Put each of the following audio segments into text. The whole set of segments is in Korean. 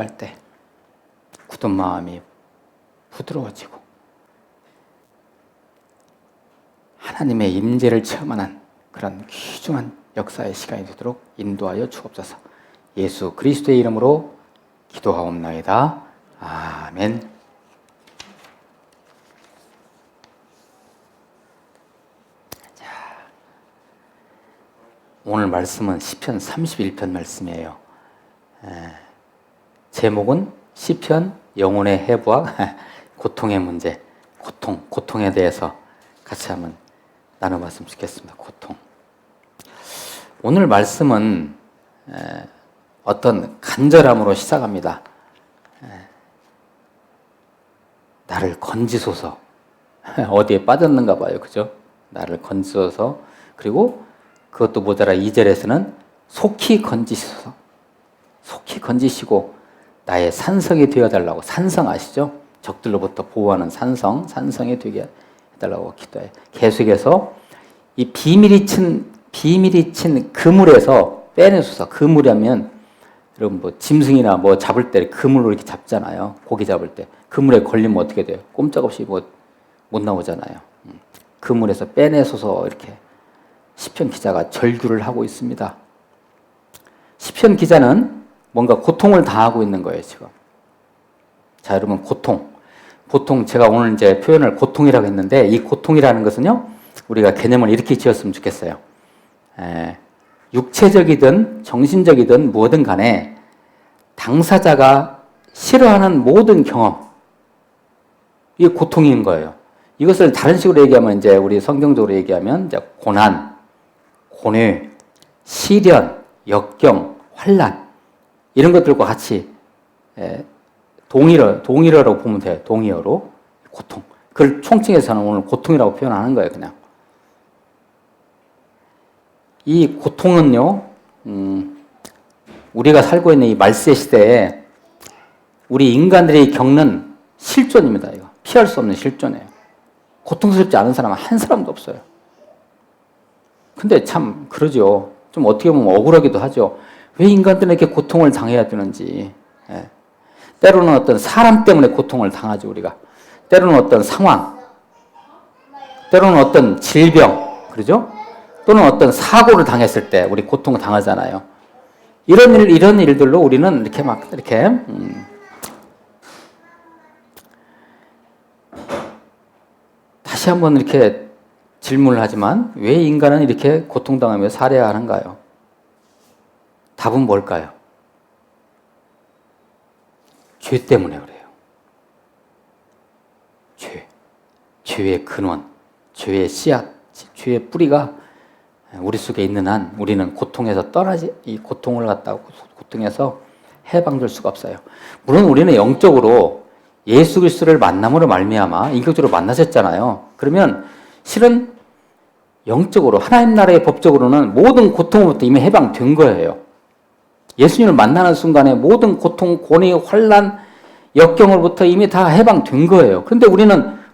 할 때 굳은 마음이 부드러워지고 하나님의 임재를 체험하는 그런 귀중한 역사의 시간이 되도록 인도하여 주옵소서. 예수 그리스도의 이름으로 기도하옵나이다. 아멘. 자, 오늘 말씀은 시편 31편 말씀이에요. 제목은 시편 영혼의 해부와 고통의 문제, 고통에 대해서 같이 한번 나눠봤으면 좋겠습니다. 고통. 오늘 말씀은 어떤 간절함으로 시작합니다. 나를 건지소서. 어디에 빠졌는가 봐요. 그죠? 나를 건지소서. 그리고 그것도 모자라 2절에서는 속히 건지소서. 속히 건지시고 나의 산성이 되어달라고. 산성 아시죠? 적들로부터 보호하는 산성이 되게 해달라고 기도해요. 계속해서 이 비밀이 친 그물에서 빼내소서. 그물이라면 여러분 뭐 짐승이나 뭐 잡을 때 그물로 이렇게 잡잖아요. 고기 잡을 때 그물에 걸리면 어떻게 돼요? 꼼짝없이 못 나오잖아요. 그물에서 빼내소서. 이렇게 시편 기자가 절규를 하고 있습니다. 시편 기자는 뭔가 고통을 당하고 있는 거예요, 지금. 자, 여러분, 고통. 보통 제가 오늘 이제 표현을 고통이라고 했는데, 이 고통이라는 것은요, 우리가 개념을 이렇게 지었으면 좋겠어요. 육체적이든 정신적이든 뭐든 간에 당사자가 싫어하는 모든 경험, 이게 고통인 거예요. 이것을 다른 식으로 얘기하면, 이제 우리 성경적으로 얘기하면, 이제 고난, 고뇌, 시련, 역경, 환난, 이런 것들과 같이 동일어로 보면 돼요. 동의어로. 고통. 그걸 총칭해서는 오늘 고통이라고 표현하는 거예요. 그냥. 이 고통은요, 우리가 살고 있는 이 말세 시대에 우리 인간들이 겪는 실존입니다. 이거. 피할 수 없는 실존이에요. 고통스럽지 않은 사람은 한 사람도 없어요. 근데 참 그러죠. 좀 어떻게 보면 억울하기도 하죠. 왜 인간들은 이렇게 고통을 당해야 되는지. 때로는 어떤 사람 때문에 고통을 당하죠, 우리가. 때로는 어떤 상황, 때로는 어떤 질병, 그러죠? 또는 어떤 사고를 당했을 때 우리 고통을 당하잖아요. 이런 일들로 우리는 이렇게 다시 한번 이렇게 질문을 하지만 왜 인간은 이렇게 고통당하며 살아야 하는가요? 답은 뭘까요? 죄 때문에 그래요. 죄의 근원, 죄의 씨앗, 죄의 뿌리가 우리 속에 있는 한 우리는 고통에서 이 고통을 갖다가 고통에서 해방될 수가 없어요. 물론 우리는 영적으로 예수 그리스도를 만남으로 말미암아 인격적으로 만나셨잖아요. 그러면 실은 영적으로 하나님 나라의 법적으로는 모든 고통으로부터 이미 해방된 거예요. 예수님을 만나는 순간에 모든 고통, 고뇌, 환난, 역경으로부터 이미 다 해방된 거예요. 그런데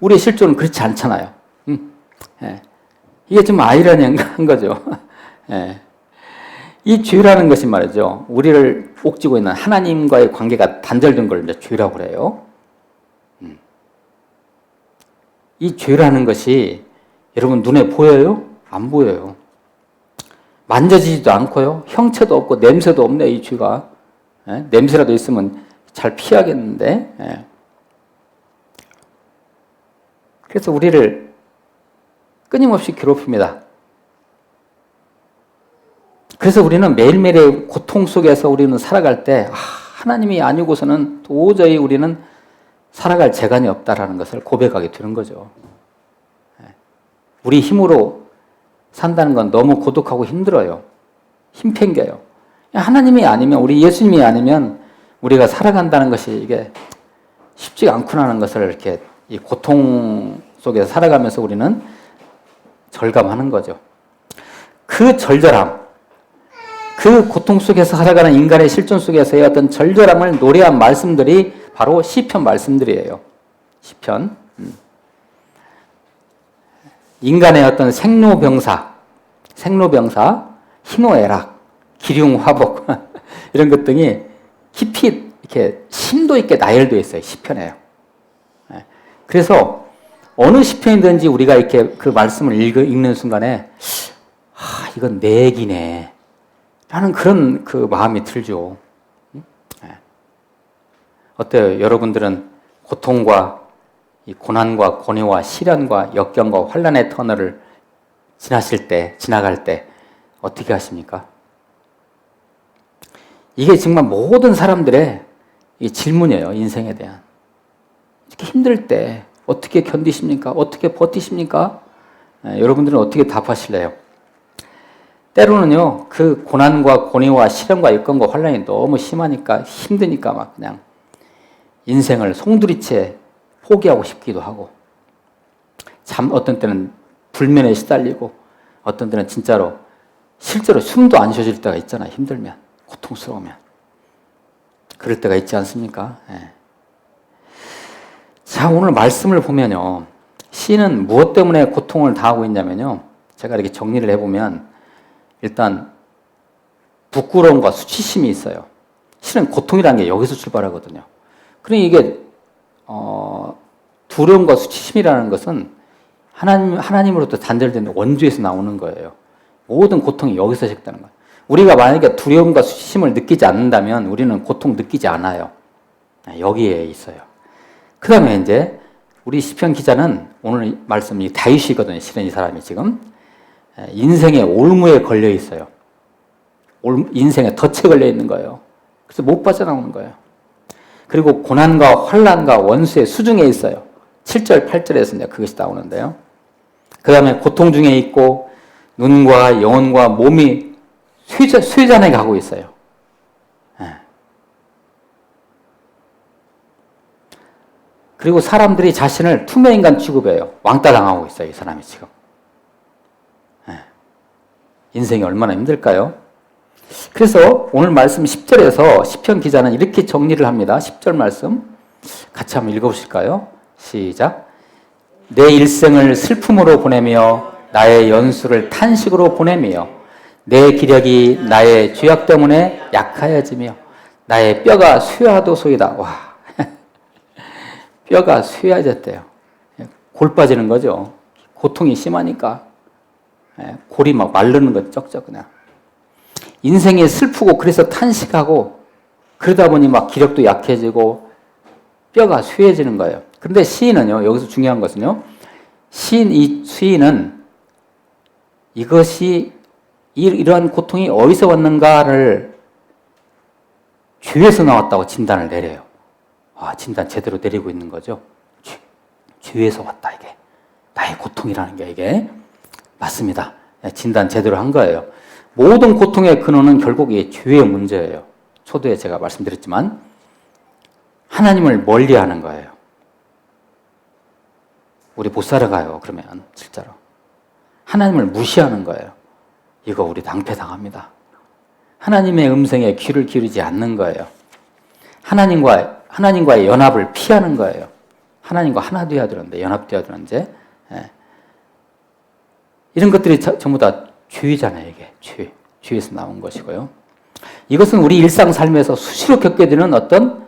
우리의 실존은 그렇지 않잖아요. 이게 좀 아이러니한 거죠. 이 죄라는 것이 말이죠. 우리를 옥죄고 있는 하나님과의 관계가 단절된 걸 이제 죄라고 그래요. 이 죄라는 것이 여러분 눈에 보여요? 안 보여요. 만져지지도 않고요. 형체도 없고 냄새도 없네, 이 죄가. 냄새라도 있으면 잘 피하겠는데. 그래서 우리를 끊임없이 괴롭힙니다. 그래서 우리는 매일매일의 고통 속에서 우리는 살아갈 때 하나님이 아니고서는 도저히 우리는 살아갈 재간이 없다라는 것을 고백하게 되는 거죠. 우리 힘으로 산다는 건 너무 고독하고 힘들어요. 힘 팽겨요. 하나님이 아니면, 우리 예수님이 아니면 우리가 살아간다는 것이 이게 쉽지가 않구나라는 것을 이렇게 이 고통 속에서 살아가면서 우리는 절감하는 거죠. 그 절절함, 그 고통 속에서 살아가는 인간의 실존 속에서의 어떤 절절함을 노래한 말씀들이 바로 시편 말씀들이에요. 시편. 인간의 어떤 생로병사, 희노애락, 기륭화복 이런 것 등이 깊이 이렇게 심도 있게 나열되어 있어요. 시편에요. 그래서 어느 시편이든지 우리가 이렇게 그 말씀을 읽는 순간에 이건 내 얘기네 라는 그런 그 마음이 들죠. 어때요? 여러분들은 고통과 이 고난과 고뇌와 시련과 역경과 환난의 터널을 지나갈 때 어떻게 하십니까? 이게 정말 모든 사람들의 이 질문이에요. 인생에 대한. 이렇게 힘들 때 어떻게 견디십니까? 어떻게 버티십니까? 여러분들은 어떻게 답하실래요? 때로는요, 그 고난과 고뇌와 시련과 역경과 환난이 너무 심하니까 힘드니까 막 그냥 인생을 송두리째 포기하고 싶기도 하고, 어떤 때는 불면에 시달리고, 어떤 때는 진짜로 실제로 숨도 안 쉬어질 때가 있잖아요. 힘들면, 고통스러우면. 그럴 때가 있지 않습니까? 자, 오늘 말씀을 보면요, 시인은 무엇 때문에 고통을 당하고 있냐면요, 제가 이렇게 정리를 해보면 일단 부끄러움과 수치심이 있어요. 실은 고통이라는 게 여기서 출발하거든요. 그러니 이게 두려움과 수치심이라는 것은 하나님으로부터 단절된 원주에서 나오는 거예요. 모든 고통이 여기서 시작되는 거예요. 우리가 만약에 두려움과 수치심을 느끼지 않는다면 우리는 고통 느끼지 않아요. 여기에 있어요. 그 다음에 이제 우리 시편 기자는 오늘 말씀이 다윗이거든요. 실은 이 사람이 지금 인생의 올무에 걸려 있어요. 인생의 덫에 걸려 있는 거예요. 그래서 못 빠져나오는 거예요. 그리고 고난과 환난과 원수의 수중에 있어요. 7절, 8절에서 이제 그것이 나오는데요. 그 다음에 고통 중에 있고 눈과 영혼과 몸이 쇠잔해 가고 있어요. 그리고 사람들이 자신을 투명인간 취급해요. 왕따 당하고 있어요. 이 사람이 지금. 인생이 얼마나 힘들까요? 그래서 오늘 말씀 10절에서 시편 기자는 이렇게 정리를 합니다. 10절 말씀 같이 한번 읽어보실까요? 시작. 내 일생을 슬픔으로 보내며 나의 연수를 탄식으로 보내며 내 기력이 나의 죄악 때문에 약하여지며 나의 뼈가 쇠하도소이다. 와, 뼈가 쇠해졌대요. 골 빠지는 거죠. 고통이 심하니까 골이 막 마르는 거 쩍쩍 그냥. 인생이 슬프고 그래서 탄식하고 그러다 보니 막 기력도 약해지고 뼈가 쇠해지는 거예요. 그런데 시인은요, 여기서 중요한 것은요, 시인은 이것이 이러한 고통이 어디서 왔는가를 죄에서 나왔다고 진단을 내려요. 진단 제대로 내리고 있는 거죠. 죄에서 왔다 이게. 나의 고통이라는 게 이게 맞습니다. 진단 제대로 한 거예요. 모든 고통의 근원은 결국 이 죄의 문제예요. 초두에 제가 말씀드렸지만 하나님을 멀리하는 거예요. 우리 못 살아가요. 그러면 진짜로 하나님을 무시하는 거예요. 이거 우리 낭패당합니다. 하나님의 음성에 귀를 기울이지 않는 거예요. 하나님과의 연합을 피하는 거예요. 하나님과 하나 되어야 되는데, 연합되어야 되는데, 이런 것들이 전부 다 죄잖아요. 이게 죄에서 나온 것이고요. 이것은 우리 일상 삶에서 수시로 겪게 되는 어떤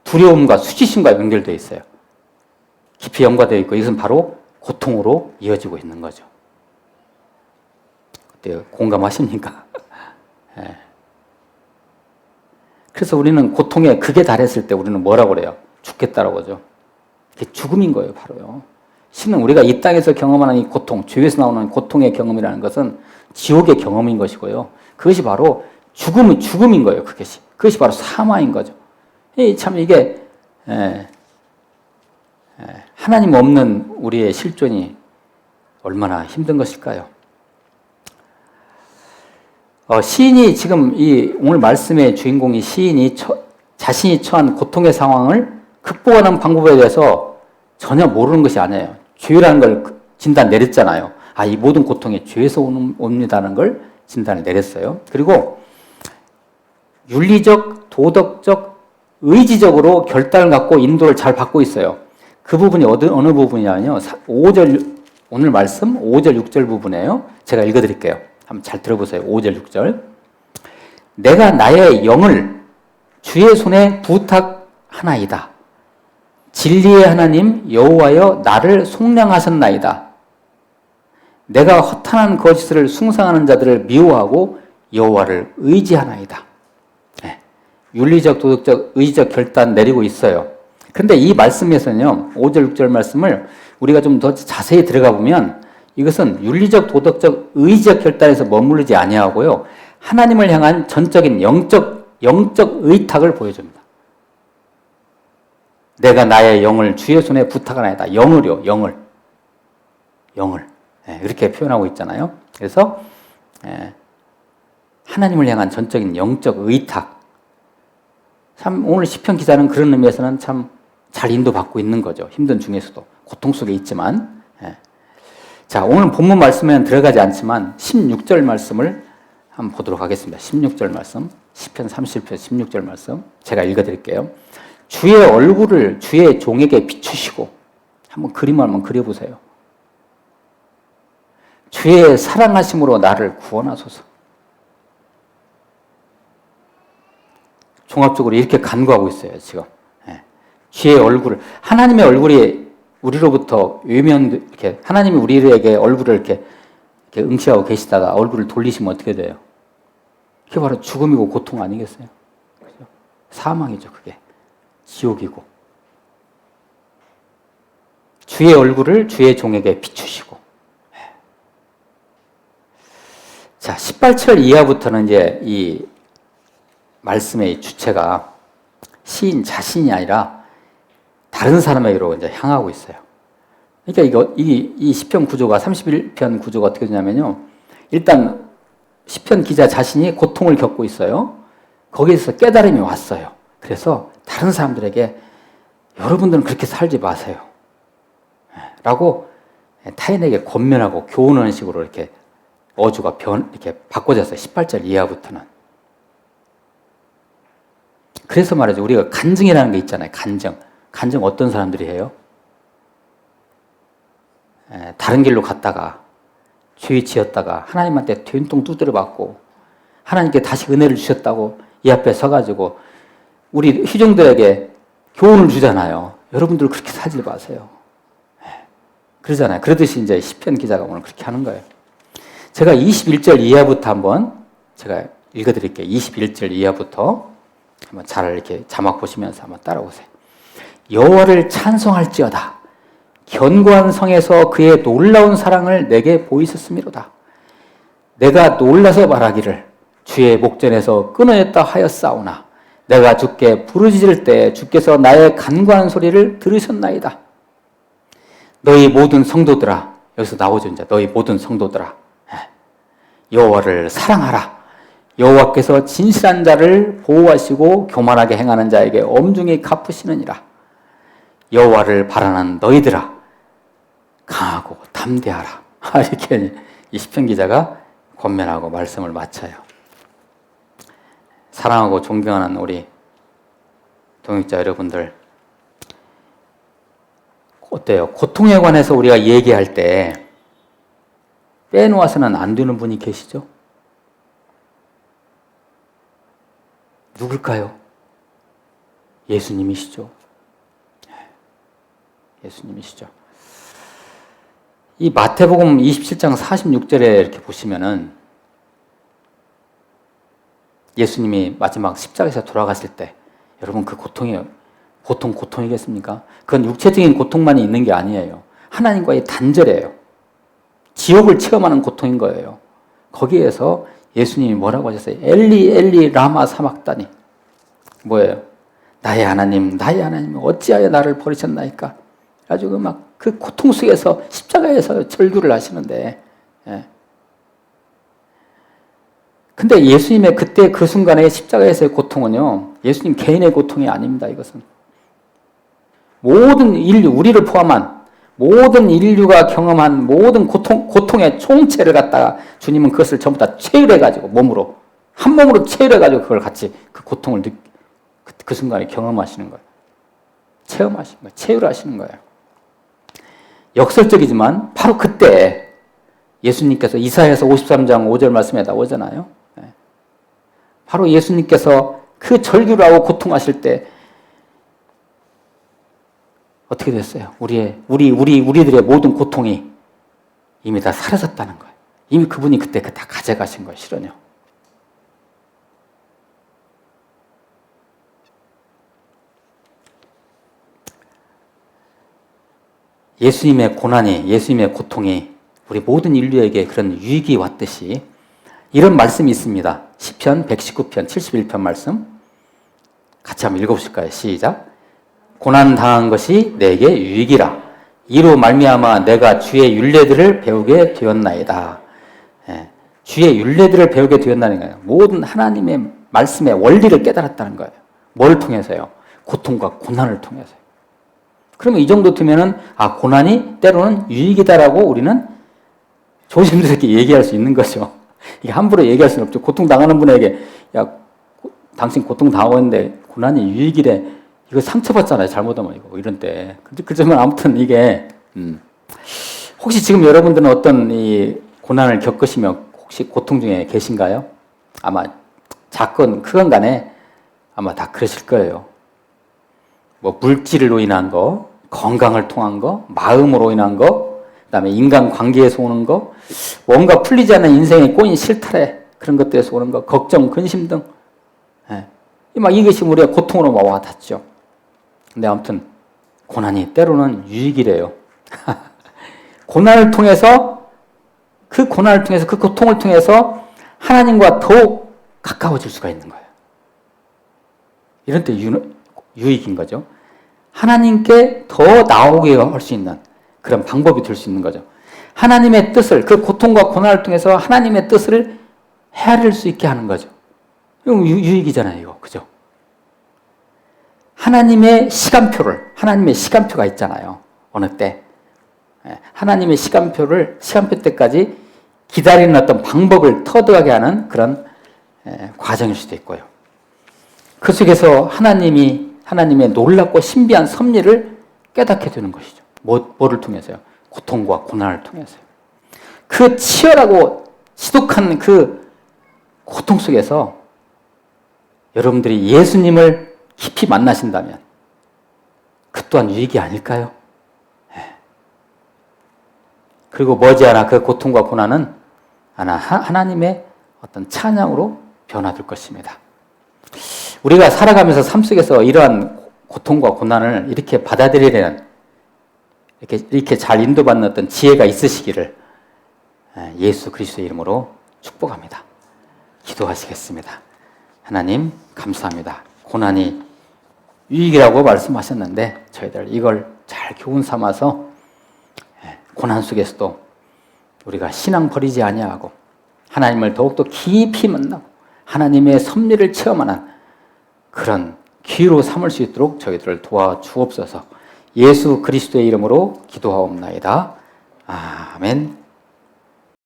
두려움과 수치심과 연결되어 있어요. 깊이 연관되어 있고 이것은 바로 고통으로 이어지고 있는 거죠. 어때요? 공감하십니까? 그래서 우리는 고통에 극에 달했을 때 우리는 뭐라고 그래요? 죽겠다라고 하죠. 그게 죽음인 거예요, 바로요. 실은 우리가 이 땅에서 경험하는 이 고통, 죄에서 나오는 고통의 경험이라는 것은 지옥의 경험인 것이고요. 그것이 바로 죽음인 거예요, 그것이. 그것이 바로 사망인 거죠. 참 이게, 하나님 없는 우리의 실존이 얼마나 힘든 것일까요? 시인이 지금 오늘 말씀의 주인공이 시인이 자신이 처한 고통의 상황을 극복하는 방법에 대해서 전혀 모르는 것이 아니에요. 죄라는 걸 진단 내렸잖아요. 이 모든 고통이 죄에서 옵니다는 걸 진단을 내렸어요. 그리고 윤리적, 도덕적, 의지적으로 결단을 갖고 인도를 잘 받고 있어요. 그 부분이 어느 부분이냐면요. 5절, 오늘 말씀 5절, 6절 부분이에요. 제가 읽어드릴게요. 한번 잘 들어보세요. 5절, 6절. 내가 나의 영을 주의 손에 부탁하나이다. 진리의 하나님 여호와여 나를 속량하셨나이다. 내가 허탄한 거짓을 숭상하는 자들을 미워하고 여호와를 의지하나이다. 네. 윤리적, 도덕적, 의지적 결단 내리고 있어요. 그런데 이 말씀에서는요, 5절, 6절 말씀을 우리가 좀 더 자세히 들어가 보면 이것은 윤리적, 도덕적, 의지적 결단에서 머무르지 아니하고요, 하나님을 향한 전적인 영적 의탁을 보여줍니다. 내가 나의 영을 주의 손에 부탁하나이다. 영을요, 영을. 네, 이렇게 표현하고 있잖아요. 그래서 하나님을 향한 전적인 영적 의탁. 참 오늘 시편 기자는 그런 의미에서는 참 잘 인도받고 있는 거죠. 힘든 중에서도 고통 속에 있지만. 자, 오늘 본문 말씀에는 들어가지 않지만 16절 말씀을 한번 보도록 하겠습니다. 16절 말씀, 시편 30편 16절 말씀 제가 읽어드릴게요. 주의 얼굴을 주의 종에게 비추시고, 한번 그림을 한번 그려보세요. 주의 사랑하심으로 나를 구원하소서. 종합적으로 이렇게 간구하고 있어요, 지금. 주의 얼굴을, 하나님의 얼굴이 우리로부터 이렇게, 하나님이 우리에게 얼굴을 이렇게 응시하고 계시다가 얼굴을 돌리시면 어떻게 돼요? 그게 바로 죽음이고 고통 아니겠어요? 그죠? 사망이죠, 그게. 지옥이고. 주의 얼굴을 주의 종에게 비추시고. 자, 18절 이하부터는 이제 이 말씀의 주체가 시인 자신이 아니라 다른 사람에게로 이제 향하고 있어요. 그러니까 이 시편 구조가, 31편 구조가 어떻게 되냐면요. 일단 시편 기자 자신이 고통을 겪고 있어요. 거기에서 깨달음이 왔어요. 그래서 다른 사람들에게 여러분들은 그렇게 살지 마세요. 라고 타인에게 권면하고 교훈하는 식으로 이렇게 어조가 이렇게 바꿔졌어요. 18절 이하부터는. 그래서 말이죠. 우리가 간증이라는 게 있잖아요. 간증. 간증 어떤 사람들이 해요? 다른 길로 갔다가 죄 지었다가 하나님한테 된통 두드려 맞고 하나님께 다시 은혜를 주셨다고 이 앞에 서가지고 우리 희종들에게 교훈을 주잖아요. 여러분들 그렇게 살지 마세요. 그러잖아요. 그러듯이 이제 시편 기자가 오늘 그렇게 하는 거예요. 제가 21절 이하부터 한번 제가 읽어드릴게요. 21절 이하부터 한번 잘 이렇게 자막 보시면서 한번 따라오세요. 여호와를 찬송할지어다. 견고한 성에서 그의 놀라운 사랑을 내게 보이셨음이로다. 내가 놀라서 말하기를 주의 목전에서 끊어졌다 하였사오나 내가 주께 부르짖을 때 주께서 나의 간구하는 소리를 들으셨나이다. 너희 모든 성도들아, 여기서 나오죠 이제. 너희 모든 성도들아, 여호와를 사랑하라. 여호와께서 진실한 자를 보호하시고 교만하게 행하는 자에게 엄중히 갚으시느니라. 여호와를 바라는 너희들아, 강하고 담대하라. 이렇게 이 시편 기자가 권면하고 말씀을 마쳐요. 사랑하고 존경하는 우리 동역자 여러분들, 어때요? 고통에 관해서 우리가 얘기할 때 빼놓아서는 안 되는 분이 계시죠? 누굴까요? 예수님이시죠. 예수님이시죠. 이 마태복음 27장 46절에 이렇게 보시면은 예수님이 마지막 십자가에서 돌아갔을 때 여러분 그 고통이겠습니까? 그건 육체적인 고통만이 있는 게 아니에요. 하나님과의 단절이에요. 지옥을 체험하는 고통인 거예요. 거기에서 예수님이 뭐라고 하셨어요? 엘리 엘리 라마 사막다니. 뭐예요? 나의 하나님 어찌하여 나를 버리셨나이까? 가지고 막 그 고통 속에서 십자가에서 절규를 하시는데, 근데 예수님의 그때 그 순간의 십자가에서의 고통은요, 예수님 개인의 고통이 아닙니다. 이것은 모든 인류, 우리를 포함한 모든 인류가 경험한 모든 고통의 총체를 갖다가 주님은 그것을 전부 다 체휼해가지고 몸으로, 한 몸으로 체휼해가지고 그걸 같이 그 고통을 그 순간에 경험하시는 거예요. 체험하시는 거예요. 체휼하시는 거예요. 역설적이지만 바로 그때 예수님께서 이사야서 53장 5절 말씀에 나오잖아요. 바로 예수님께서 그 절규를 하고 고통하실 때 어떻게 됐어요? 우리들의 모든 고통이 이미 다 사라졌다는 거예요. 이미 그분이 그때 다 가져가신 거예요, 실은요. 예수님의 고난이, 예수님의 고통이 우리 모든 인류에게 그런 유익이 왔듯이 이런 말씀이 있습니다. 시편 119편 71편 말씀 같이 한번 읽어보실까요? 시작. 고난 당한 것이 내게 유익이라. 이로 말미암아 내가 주의 율례들을 배우게 되었나이다. 예, 주의 율례들을 배우게 되었다는 거예요. 모든 하나님의 말씀의 원리를 깨달았다는 거예요. 뭘 통해서요? 고통과 고난을 통해서요. 그러면 이 정도 되면은 고난이 때로는 유익이다라고 우리는 조심스럽게 얘기할 수 있는 거죠. 이게 함부로 얘기할 수는 없죠. 고통 당하는 분에게 당신 고통 당하고 있는데 고난이 유익이래. 이거 상처받잖아요. 잘못하면 이거 이런 때. 그렇지만 아무튼 이게 혹시 지금 여러분들은 어떤 이 고난을 겪으시며 혹시 고통 중에 계신가요? 아마 작건 크건 간에 아마 다 그러실 거예요. 뭐 물질로 인한 거, 건강을 통한 거, 마음으로 인한 거, 그다음에 인간 관계에서 오는 거, 뭔가 풀리지 않는 인생에 꼬인 실타래 그런 것들에서 오는 거, 걱정, 근심 등. 예. 막 이것이 우리가 고통으로 와 닿죠. 근데 아무튼 고난이 때로는 유익이래요. 고난을 통해서 그 고통을 통해서 하나님과 더욱 가까워질 수가 있는 거예요. 이런 때 유익인 거죠. 하나님께 더 나오게 할 수 있는 그런 방법이 될 수 있는 거죠. 하나님의 뜻을, 그 고통과 고난을 통해서 하나님의 뜻을 헤아릴 수 있게 하는 거죠. 이거 유익이잖아요, 이거. 그죠? 하나님의 시간표가 있잖아요. 어느 때. 하나님의 시간표 때까지 기다리는 어떤 방법을 터득하게 하는 그런 과정일 수도 있고요. 그 속에서 하나님의 놀랍고 신비한 섭리를 깨닫게 되는 것이죠. 뭐를 통해서요? 고통과 고난을 통해서요. 그 치열하고 지독한 그 고통 속에서 여러분들이 예수님을 깊이 만나신다면 그 또한 유익이 아닐까요? 그리고 머지않아 그 고통과 고난은 하나님의 어떤 찬양으로 변화될 것입니다. 우리가 살아가면서 삶 속에서 이러한 고통과 고난을 이렇게 받아들이려는 이렇게 잘 인도받는 어떤 지혜가 있으시기를 예수 그리스도의 이름으로 축복합니다. 기도하시겠습니다. 하나님 감사합니다. 고난이 유익이라고 말씀하셨는데 저희들 이걸 잘 교훈 삼아서 고난 속에서도 우리가 신앙 버리지 아니하고 하나님을 더욱더 깊이 만나고 하나님의 섭리를 체험하는 그런 기회로 삼을 수 있도록 저희들을 도와주옵소서. 예수 그리스도의 이름으로 기도하옵나이다. 아멘.